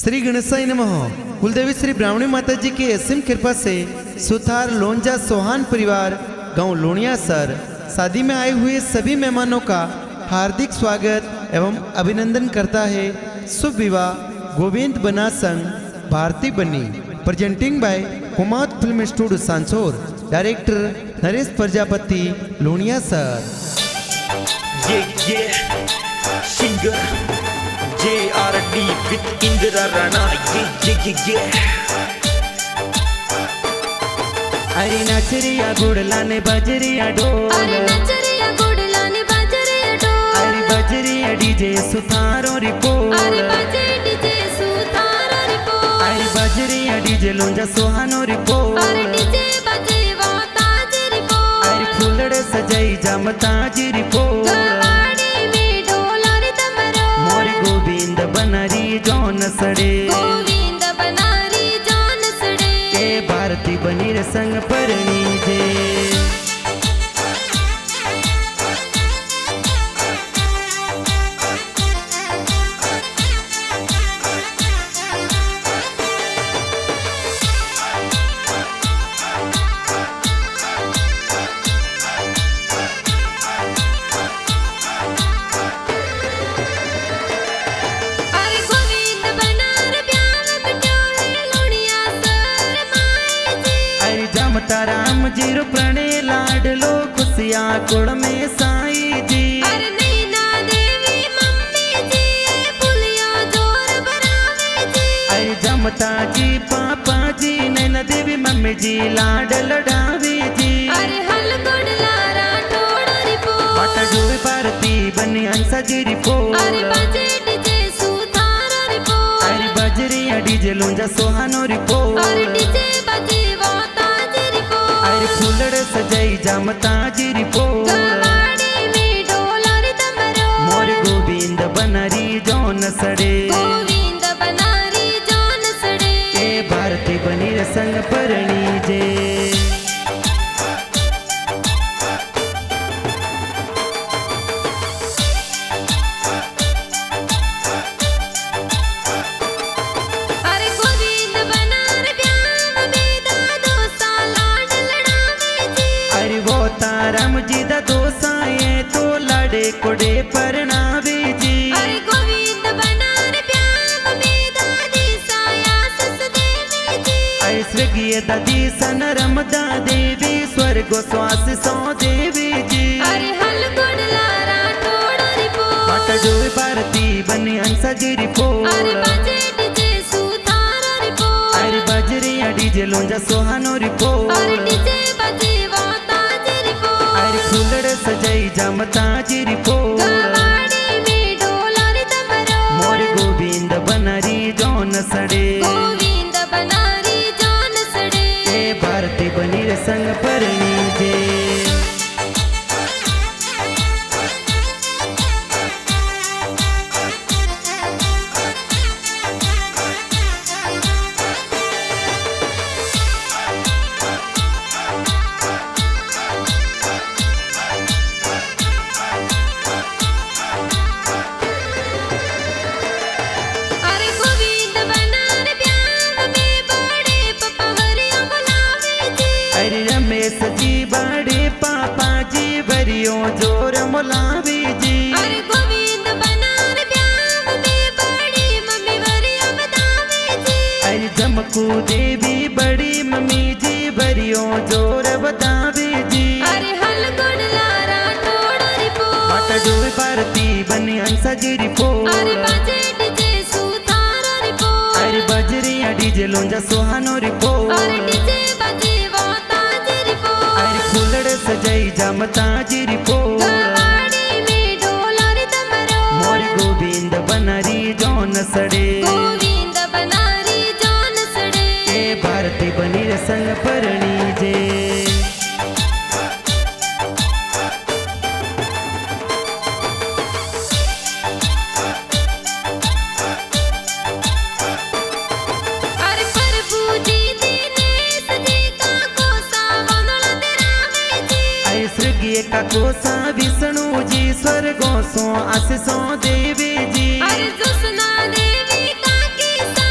श्री गणेशाय नमः। कुलदेवी श्री ब्राह्मणी माता जी की असीम कृपा से सुथार लोंजा सोहान परिवार गांव लोनियासर शादी में आए हुए सभी मेहमानों का हार्दिक स्वागत एवं अभिनंदन करता है। शुभ विवाह गोविंद बना संग भारती बनी। Presenting by Kumar film studio सांसोर। डायरेक्टर नरेश प्रजापति लोनियासर। Singer JRD with Indra Rana। अरे नचरिया गुड़लाने बजरिया डोल, अरे नचरिया गुड़लाने बजरिया डोल, अरे बजरिया डीजे सुथारो रिपोर्ट, अरे बजे डीजे सुथारो रिपोर्ट, अरे बजरिया डीजे लोंजा सोहानो रिपोर्ट, अरे डीजे बजे वाताज रिपोर्ट, अरे फूलड़े सजाई जामताज रिपोर्ट, गवाड़ी में डोलारी तमरो, मोरी गोविंद बनारी जौन सड़े, गोविंद बनारी जौन सड़े, के भारती बनी रे संग परणी जे। अरे गोविंद बनार ब्याह बटोले लोनिया सर माए जी, अरे जमता राम जी रो प्रणय लाडलो खुशियाँ कुड़ में साई जी, अरे नैना देवी मम्मी जी पुलिया जोर बरावे जी, अरे जमता जी पापा जी नैना देवी मम्मी जी लाड लड़ावी जी, अरे हल गुड़ लारा ठोड़ रिपोर्ट, माता जोई भारती बनी हंसा जी रिपोर्ट, अरे बजे डीजे सुथारो रिपोर्ट, अरे बजरिया डीजे लोंजा सोहानो अरे रिपोर्ट, डीजे बजे वाताज रिपोर्ट, अरे फूलड़े सजाई जामता जी रिपोर्ट, गवाड़ी में डोलारी तमरो, मोर गोविंद बनारी जौन सड़े, गोविंद बनारी जौन सड़े, के भारती बनी रे संग परणी जे। अरे गोविंद बनार ब्याह में दादो सा लाड लड़ावे जी, अरे वो तारम जी दा दोसाए तो लड़े कोडे परनावे जी, अरे गोविंद बनार ब्याह में दादी साया सस देवी जी, अरे स्वर्गीय दादी सनरमदा देवी स्वर्ग श्वास सौ देवी जी, अरे हल गुड़ लारा ठोड़ रिपोर्ट, माता जोई भारती बनी हंसा जी अरे रिपोर्ट, बजे डीजे सुथारो रिपोर्ट, अरे बजरिया डीजे लोंजा सोहानो अरे रिपोर्ट, डीजे बजे वाताज रिपोर्ट, अरे फूलड़े सजाई जामता जी रिपोर्ट, गवाड़ी में डोलारी तमरो, मोर गोविंद बनारी जौन सड़े, गोविंद बनारी जौन सड़े, के भारती बनी रे संग परणी जे। अरे गोविंद बनार ब्याह में बड़े पप्पा हरिया बुलावे जी, अरे रमेश जी बड़े पापा जी बरियो जोर मुलावी जी, अरे गोविंद बनार ब्याह में बड़ी मम्मी हरिया बतावे जी, अरे जमकू देवी बड़ी मम्मी जी बरियो जोर बतावी जी, अरे हल गुड़ लारा ठोड़ रिपोर्ट, माता जोई भारती बनी हंसा जी अरे रिपोर्ट, बजे डीजे सुथारो रिपोर्ट, अरे बजरिया डीजे लोंजा सोहानो अरे रिपोर्ट, डीजे बजे वाताज रिपोर्ट, अरे फूलड़े सजाई जामता जी रिपोर्ट, गवाड़ी में डोलारी तमरो, मोर गोविंद बनारी जौन सड़े, गोविंद बनारी जौन सड़े, के भारती बनी रे संग परणी जे। अरे प्रभु जी दिनेश जी का कोसा वंदना तेरावे जी, अरे स्वर्गीय का कोसा विष्णु जी स्वर्गों सो आशीषों देवी जी, अरे जुस्ना देवी का किसा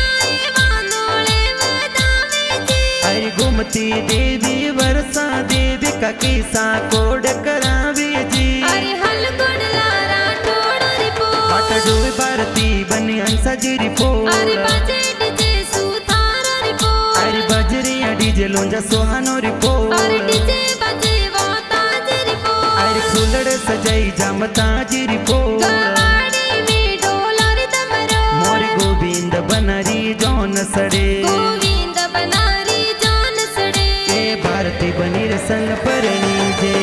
रेवती देवी वर्षा देवी का किस्सा कोड करावे जी अरे हलगुण लारा ठोड़ रिपोर्ट पाटडोय भारती बनी अंसा जी अरे रिपोर्ट बजे डीजे सुथार रिपोर्ट अरे बजरिया डीजे लोंजा सोहानो अरे रिपोर्ट डीजे बजे वाताज रिपोर्ट अरे फूलड़ सजाई जामता जी रिपोर्ट गवाड़ी में डोलर तमरो मोर गोविंद बनरी जौन सड़े गोविंद बनारी जान सड़े ए भारती बनीर संग परणी जे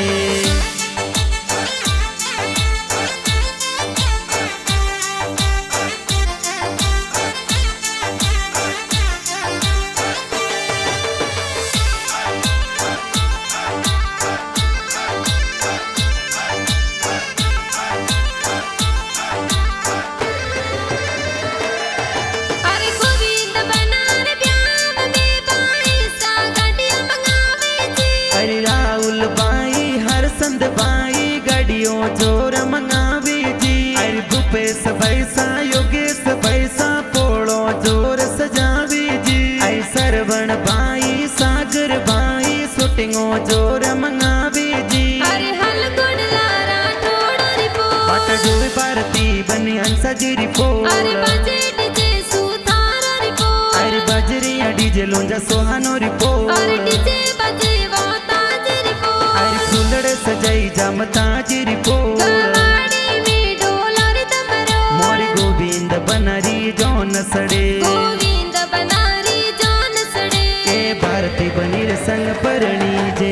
अरे गोविंद बनार ब्याह में बाईसा गाड़ियां मंगावे जी अरे राहुल बाई हरसंद बाई गाड़ियों जोर मंगावे जी अरे भूपेश भैसा योगेश भैसा पोड़ो जोर सजावे जी अरे सरवण बाई सागर बाई शूटिंगो जोर मंगावे जी अरे हलगुण लारा ठोड़ रिपोर्ट पाटडोय भारती बनी अंसा जी अरे रिपोर्ट बजे डीजे सुथार रिपोर्ट अरे बजरिया डीजे लोंजा सोहानो अरे रिपोर्ट डीजे बजे वाताज रिपोर्ट अरे फूलड़ सजाई जामता जी रिपोर्ट गवाड़ी में डोलर तमरो मोर गोविंद बनरी जौन सड़े गोविंद बनारी जान सड़े ए भारती बनीर संग परणी जे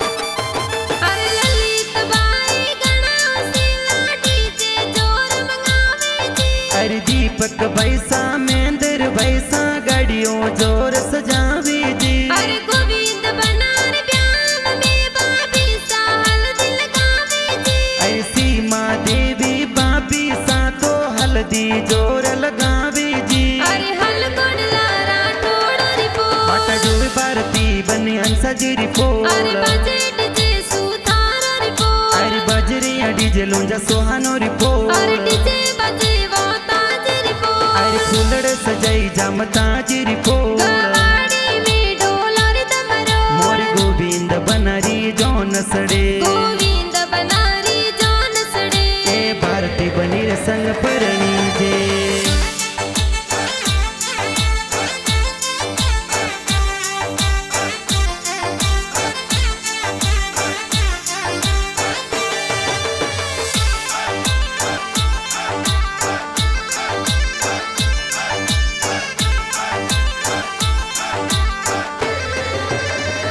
अरे ललित बाई गणा सिला डीजे जोर मंगावे जी अरे दीपक भैसा महेंद्र भैसा गाड़ियों जोर सजावे जी अरे गोविंद बनार ब्याह में बाबी सा हल्दी लगावे जी अरे सीमा देवी बाबी सा तो हल्दी जोर लगावे जी अरे हलगुण लारा ठोड़ रिपोर्ट पाटडोय भारती बनी अंसा जी अरे रिपोर्ट बजे डीजे सुथार रिपोर्ट अरे बजरिया डीजे लोंजा सोहानो अरे रिपोर्ट डीजे बजे वाताज रिपोर्ट अरे फूलड़ सजाई जामता जी रिपोर्ट गवाड़ी में डोलर तमरो मोर गोविंद बनरी जौन सड़े गोविंद बनारी जान सड़े ए भारती बनीर संग परणी जे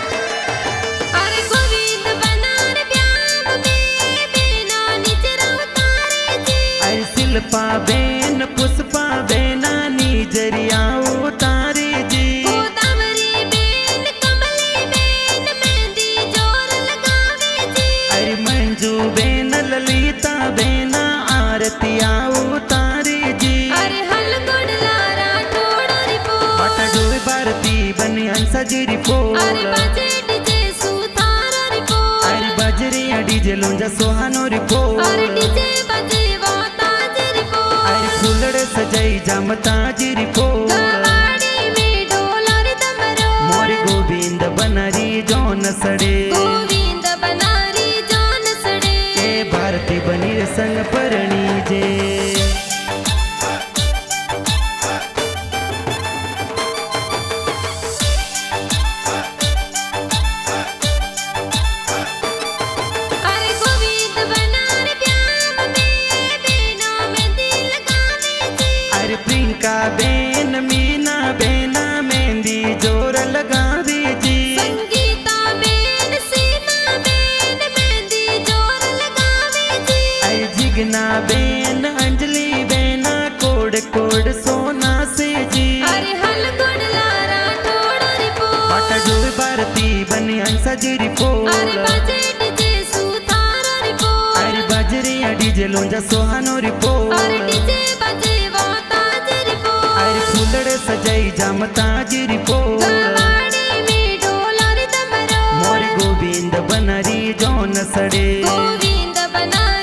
अरे गोविंद बनार ब्याह में बिना निजरा उतारे जी अरे शिल्पा बेन पुष्पा बेना नीजरिया उतारे जी गोदावरी बेन कमली बेन मेहंदी जोर लगावे जी अरे मंजू बेन ललिता बेना आरतिया उतारे जी अरे हलगुण लारा ठोड़ रिपोर्ट पाटडोय भारती बनी अंसा जी अरे रिपोर्ट बजे डीजे सुथार रिपोर्ट अरे बजरिया डीजे लोंजा सोहानो अरे रिपोर्ट डीजे बजे वाताज रिपोर्ट अरे फूलड़ सजाई जामता जी रिपोर्ट गवाड़ी में डोलर तमरो मोर गोविंद बनरी जौन सड़े गोविंद बनारी जान सड़े ए भारती बनीर संग परणी जे अरे गोविंद बनार ब्याह में बिना मेहंदी लगावे जी अरे प्रियंका बेन मीना बेना मेहंदी जोर लगावे जी संगीता बेन सीमा बेन मेहंदी जोर लगावे जी अरे जिगना बेन अंजलि बेना कोड कोड सोना से जी अरे हलगुण लारा ठोड़ रिपोर्ट पाटडोय भारती बनी अंसा जी अरे रिपोर्ट बजे डीजे सुथार रिपोर्ट अरे बजरिया डीजे लोंजा सोहानो अरे रिपोर्ट डीजे बजे वाताज रिपोर्ट अरे फूलड़ सजाई जामता जी रिपोर्ट गवाड़ी में डोलर तमरो मोर गोविंद बनरी जौन सड़े गोविंद बनारी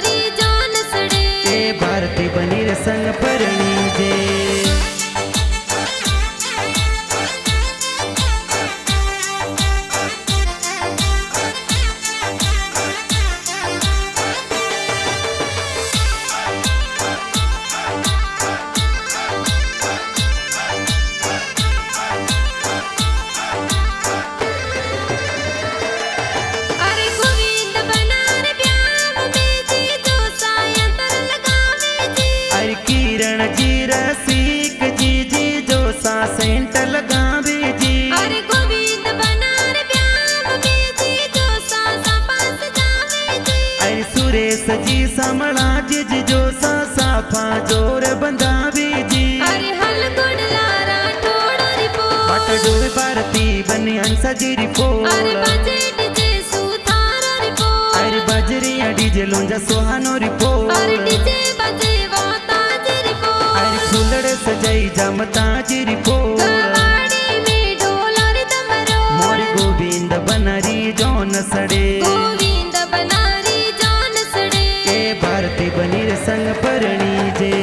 सेंट लगावे जी। अरे गोविंद बनार ब्याह में जी जो सासा पास जावे जी। अरे सुरेश जी समड़ा जी जो साफा जोर बंधावे जी। अरे हल गुड़ लारा ठोड़ रिपोर्ट बटडोल भारती बने अंसा जी रिपोर्ट। अरे बजे डीजे सुथार रिपोर्ट अरे बजरिया डीजे लोंजा सोहानो रिपोर्ट। अरे डीजे बजे वाता जी रिपोर्ट अरे फूलड़ सजाई जमता जी रिपोर्ट। गवाड़ी में ढोल और दमरो मोर गोविंद बनरी जौन सड़े। गोविंद बनारी जान सड़े ए भारती बनीर संग परणी जे।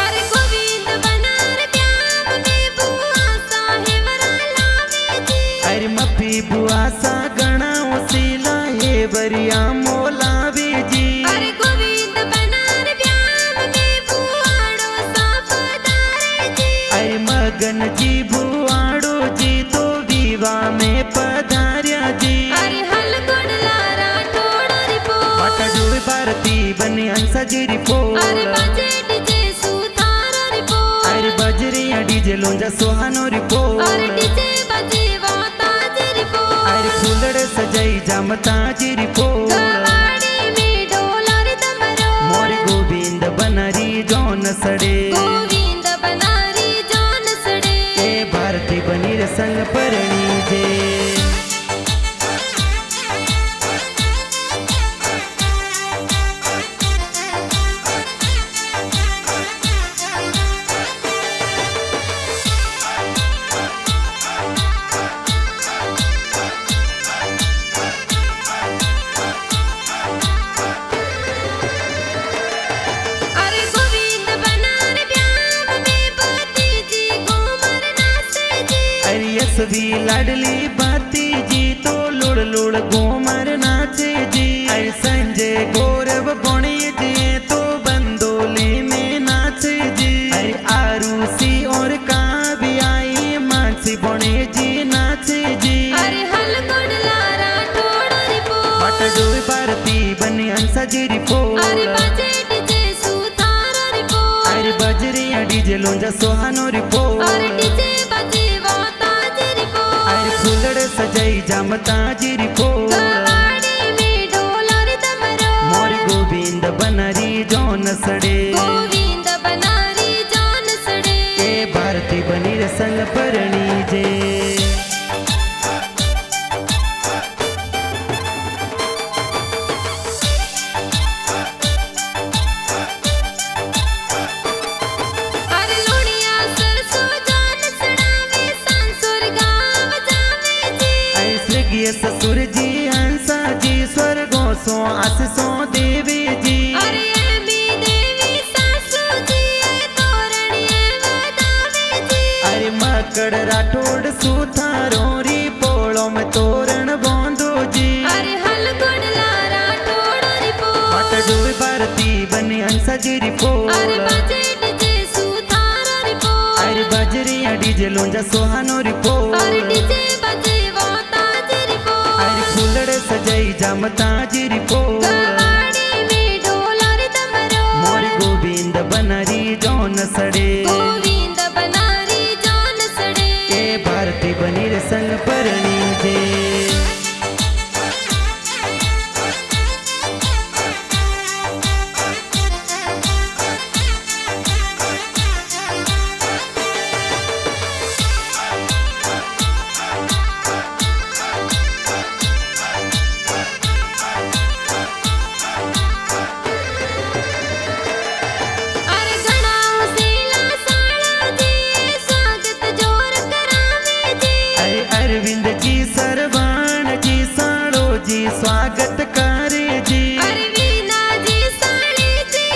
अरे गोविंद बनार ब्याह में बुआ साहेब लावे जी। अरे मफी बुआ सा गणा उसीला ये बरिया मोलावे जी। अरे गोविंद बनार ब्याह में बुआड़ो साफदारे जी। अरे मगन जी बुआड़ो जी तो विवाह में पधार्या जी। अरे हल गुड़ लारा ठोड़ रिपोर्ट बटडोल भारती बने अंसा जी रिपोर्ट। अरे बजे डीजे सुथार रिपोर्ट अरे बजरिया डीजे लोंजा सोहानो रिपोर्ट। अरे डीजे बजे वाता जी रिपोर्ट अरे फूलड़ सजाई जमता जी रिपोर्ट। गवाड़ी में ढोल और दमरो मोर गोविंद बनरी जौन सड़े। गोविंद बनारी जान सड़े ए भारती बनीर संग परणी जे। अरे गोविंद बनार ब्याह में भतीजी घूमर नाचे जी। अरे यसवी लाडली बाती जी तो लुड़ लुड़ घूमर नाचे जी। अरे संजय गौरव बणे जी तो बंदोली में नाचे जी। अरे आरूसी और काव्य आई मानसी बणे जी नाचे जी। अरे हल गुड़ लारा ठोड़ रिपोर्ट बटडोल भारती बने अंसा जी रिपोर्ट। अरे बजे डीजे सुथार रिपोर्ट अरे बजरिया डीजे लोंजा सोहानो रिपोर्ट। अरे डीजे बजे वाता जी रिपोर्ट अरे फूलड़ सजाई जमता जी रिपोर्ट। गवाड़ी में ढोल और दमरो मोर गोविंद बनरी जौन सड़े। गोविंद बनारी जान सड़े ए भारती बनीर संग परणी जे। अरे लोनिया सरसों जान सड़ावे सांसुर गाँव जावे जी। अरे स्वर्गीय ससुर जी हंसा जी स्वर्गों सो आशीषों देवी जी। अरे एमी देवी सासू जी तोरणिए वदावे जी। अरे मकड़ राठौड़ सुथारों री पोलों में तोरण बांधो जी। अरे हल गुड़ लारा ठोड़ रिपोर्ट बटडोल भारती बने अंसा जी रिपोर्ट। अरे बजे डीजे सुथार रिपोर्ट अरे बजरिया डीजे लोंजा सोहानो रिपोर्ट। अरे डीजे बजे वाता जी रिपोर्ट अरे फूलड़ सजाई जमता जी रिपोर्ट। गवाड़ी में ढोल और दमरो मोर गोविंद बनरी जौन सड़े। गोविंद बनारी जान सड़े ए भारती बनीर संग परणी जे। अरे गणाओ सीला साड़ा जी स्वागत जोर करावे जी। अरे अरविंद जी सरवाण जी साड़ो जी स्वागत करे जी। अरे वीना जी साड़ी जी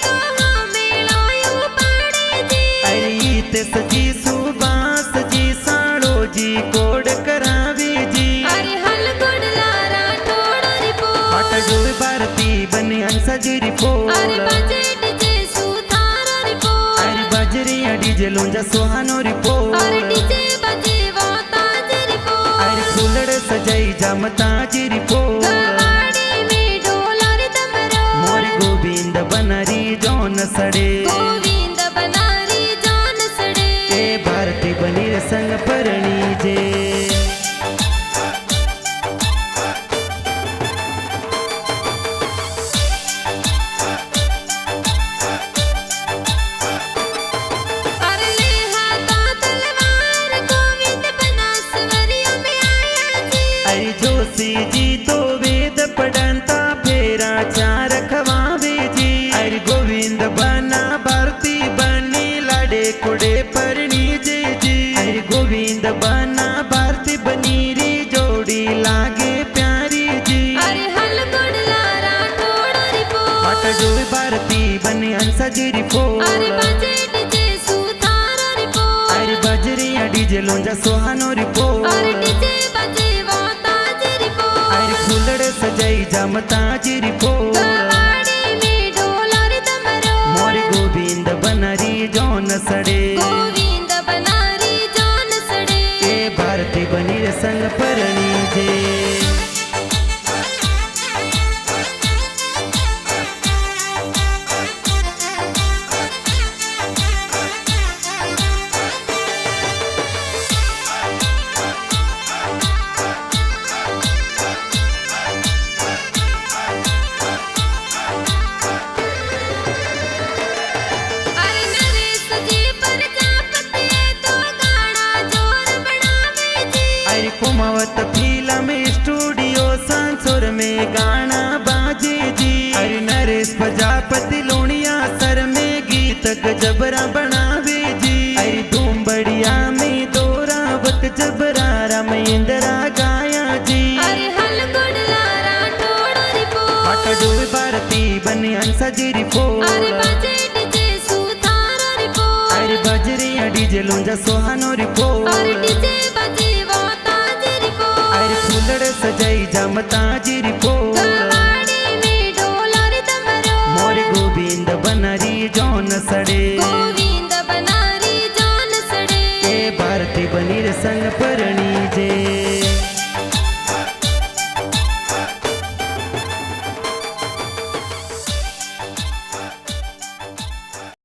तो हमें लायो पाड़े जी। अरे ईतेश जी सुबास जी साड़ो जी कोड करावे जी। अरे हल गुड़ लारा ठोड़ रिपोर्ट बटडोल भारती बने अंसा जी अरे रिपोर्ट। बजे डीजे सुथार रिपोर्ट अरे बजरिया डीजे लोंजा सोहानो रिपोर्ट। अरे डीजे बजे वाता जी रिपोर्ट अरे फूलड़ सजाई सजाई जमता जिरी पोल गवाड़ी में ढोलर दमरो मोर गोविंद बनरी जौन सड़े गोविंद बनारी जान सड़े ए भारती बनीर संग परणी जे अरे ले हाथा तलवार गोविंद बना सवरियों में आया जी अरे जोशी जी तो वेद पढ़ंता फेरा चार खवावे जी अरे गोविंद बना भारती बनी लाडे कुड़े परणी जे जी अरे गोविंद बना भारती बनी री जोड़ी लागे प्यारी जी अरे हल गुड़ लारा टोड़ो रिपो माता जोड़ भारती बनी अंसा जी रिपोल अरे बजट जे सुथारो रिपो अरे बजरिया डीजे लोंजा सोहानो रिपोल अरे डीजे बजे वाता जे रिपो अरे फूलड़े सजाई जमता जी रिपोल गवाड़ी में ढोलर दमरो मोर गोविंद बनरी जौन सड़े गोविंद बनारी जान सड़े ए भारती बनीर संग परणी जे अरे नरेश जी प्रजापति तो गाना जोर बनावे जी अरे कुमावत फिल्म स्टूडियो सांसुर में गाना बाजे जी अरे नरेश प्रजापति लोनिया सर में गीत गजबरा बनावे जी अरे धूम बढ़िया में दोरावत जबरा राम इंदिरा गाया जी अरे हल गुड़ लारा टोड़ो रिपो माता डोल भारती बनी अंसा जी रिपोल अरे बजट जे सुथारो रिपो अरे बजरिया डीजे लोंजा सोहानो रिपोल अरे डीजे बजे वाता जे रिपो अरे फूलड़ सजाई जमता जी रिपोल गवाड़ी में ढोलर दमरो मोर गोविंद बनरी जौन सड़े गोविंद बनारी जान सड़े ए भारती बनीर संग परणी जे